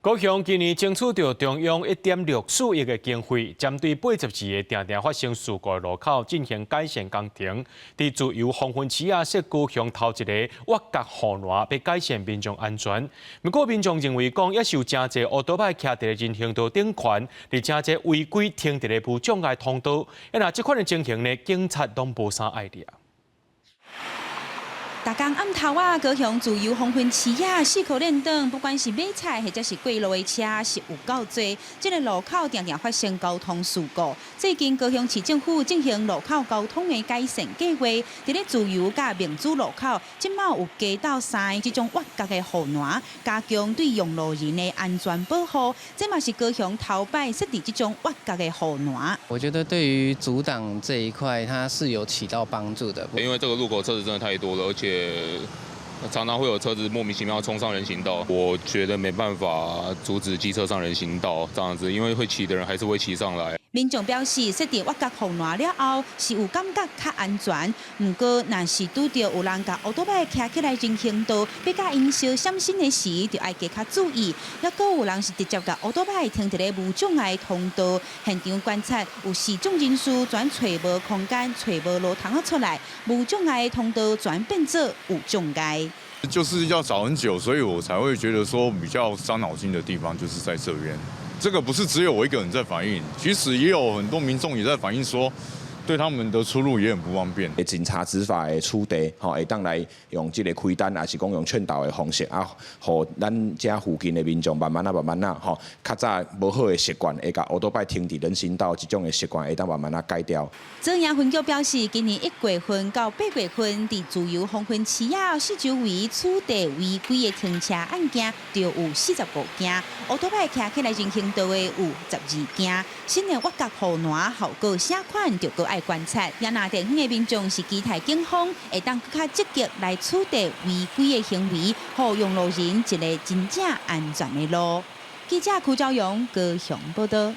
高雄今年争取到中央1.64亿的经费，针对82个定定发生事故的路口进行改善工程。伫自由黄昏市设高雄头一个挖角护栏，要改善民众安全。不过，民众认为讲，也是有真侪乌多摆徛伫人行道顶悬，而真侪违规停伫无障碍通道。若这款的情形呢，警察拢无啥爱抓。 大江暗头啊，高雄自由黄昏市啊，4颗连灯，不管是买菜或者是过路的车，是有够多。这个路口常常发生交通事故。最近高雄市政府进行路口交通的改善计划，伫咧自由甲民主路口，即马有加到3个这种挖角的护栏，加强对用路人的安全保护。这嘛是高雄头摆设立这种挖角的护栏。我觉得对于阻挡这一块，它是有起到帮助的。因为这个路口车子真的太多了，而且 常常会有车子莫名其妙冲上人行道，我觉得没办法阻止机车上人行道这样子，因为会骑的人还是会骑上来。民众表示，设定挖角护栏了后，是有感觉较安全。不过，若是拄到有人甲乌多摆徛起来人行道，要甲因小闪身的时，就要加较注意。也阁有人是直接甲乌多摆停伫咧无障碍通道，现场观察有4种人士全找无空间、找无路通出来，无障碍通道全变做有障碍。 就是要找很久，所以我才会觉得说比较伤脑筋的地方就是在这边。这个不是只有我一个人在反映，其实也有很多民众也在反映说，对他们的出入也很不方便。警察执法的处地，会当来用这个开单，还是讲用劝导的方式啊，互咱遮附近的民众慢慢较早无好的习惯，会甲乌多摆停伫人行道这种的习惯，会当慢慢改掉。中央分局表示，今年1月份到8月份，伫自由黄昏市四周围处地违规的停车案件，就有45件，乌多摆徛起来人行道的有12件。新的挖角护栏效果啥款，就搁爱观察。也若地方的民众是期待警方会当更加积极来处理违规的行为，互用路人一个真正安全的路。记者邱昭勇高雄报道。